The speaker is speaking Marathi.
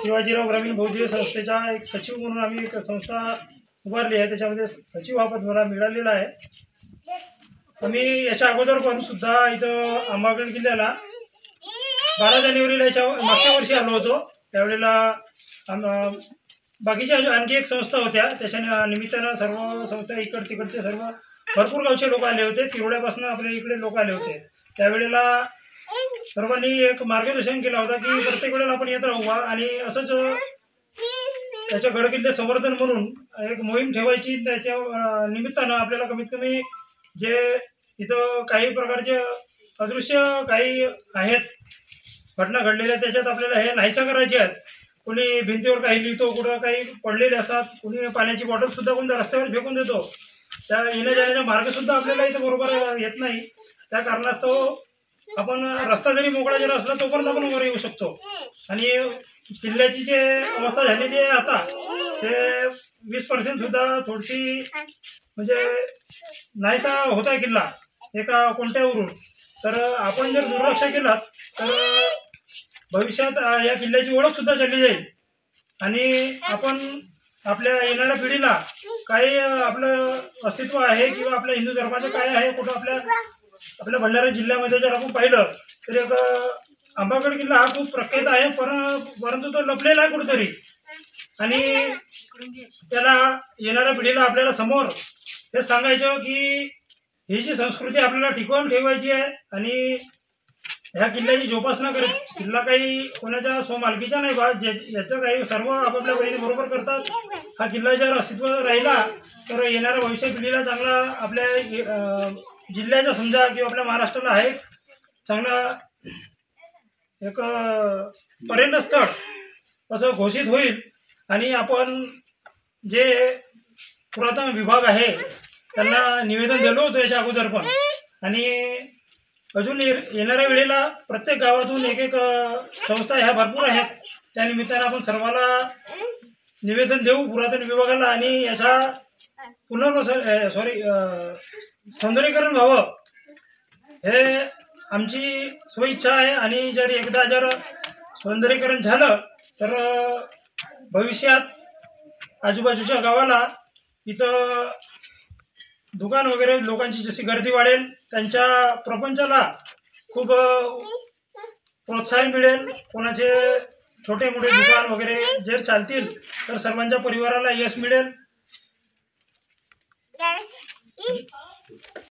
शिवाजीराव ग्रामीण बौद्धिक संस्थेचा एक सचिव म्हणून आम्ही एक संस्था उभारली आहे। त्याच्यामध्ये सचिव हा पद मला मिळालेला आहे। आम्ही याच्या अगोदर पण सुद्धा इथं आंबागड किल्ल्याला 12 जानेवारीला याच्या मागच्या वर्षी आलो होतो। त्यावेळेला बाकीच्या आणखी एक संस्था होत्या, त्याच्या निमित्तानं सर्व संस्था इकड तिकडचे सर्व भरपूर गावचे लोक आले होते। तिरोड्यापासून आपल्या इकडे लोक आले होते। त्यावेळेला सर्वांनी एक मार्गदर्शन केलं होतं की प्रत्येक वेळेला आपण येत राहू आणि असंच त्याच्या गडकिल्ले संवर्धन म्हणून एक मोहीम ठेवायची। त्याच्या निमित्तानं आपल्याला कमीत कमी जे इथं काही प्रकारचे अदृश्य काही आहेत घटना घडलेल्या, त्याच्यात आपल्याला हे नाहीसा करायचे आहेत। कोणी भिंतीवर काही लिहितो, कुठं काही पडलेले असतात, कोणी पाण्याची बॉटलसुद्धा कोणत्या रस्त्यावर फेकून देतो। त्या येण्या जाण्याचा मार्गसुद्धा आपल्याला इथं बरोबर येत नाही। त्या कारणास्तव आपण रस्ता जरी मोकळा जर असला तोपर्यंत आपण वर येऊ शकतो। आणि किल्ल्याची जे अवस्था झालेली आहे आता, ते 20% सुद्धा थोडीशी म्हणजे नाहीसा होत आहे किल्ला एका कोणत्यावरून। तर आपण जर दुर्लक्ष केलं तर भविष्यात या किल्ल्याची ओळख सुद्धा चालली जाईल आणि आपण आपल्या येणाऱ्या पिढीला काही आपलं अस्तित्व आहे किंवा आपल्या हिंदू धर्माचं काय आहे, कुठं आपल्या भंडारा जिल्ह्यामध्ये जर आपण पाहिलं तर एक आंबागड किल्ला हा खूप प्रख्यात आहे, परंतु तो लपलेला आहे कुठेतरी। आणि त्याला येणाऱ्या पिढीला आपल्याला समोर हे सांगायचं की ही जी संस्कृती आपल्याला टिकवून ठेवायची आहे आणि ह्या किल्ल्याची जोपासना करत। किल्ला काही कोणाच्या स्वमालकीचा नाही बा, याचं काही सर्व आपापल्या बहिणी बरोबर करतात। हा किल्ला जर अस्तित्व राहिला तर येणाऱ्या भविष्य पिढीला चांगला आपल्या जिल्ह्याचा समजा किंवा आपल्या महाराष्ट्राला आहे चांगला एक पर्यटन स्थळ असं घोषित होईल। आणि आपण जे पुरातन विभाग आहे त्यांना निवेदन दिलं होतं याच्या अगोदर पण, आणि अजून येणाऱ्या वेळेला प्रत्येक गावातून एक एक संस्था ह्या भरपूर आहेत। त्या निमित्तानं आपण सर्वांना निवेदन देऊ पुरातन विभागाला आणि याचा सौंदर्यीकरण व्हावं हे आमची स्वइच्छा आहे। आणि जर सौंदर्यीकरण झालं तर भविष्यात आजूबाजूच्या गावाला इथं दुकान वगैरे लोकांची जशी गर्दी वाढेल, त्यांच्या प्रपंचाला खूप प्रोत्साहन मिळेल। कोणाचे छोटे मोठे दुकान वगैरे जर चालतील तर सर्वांच्या परिवाराला यश मिळेल।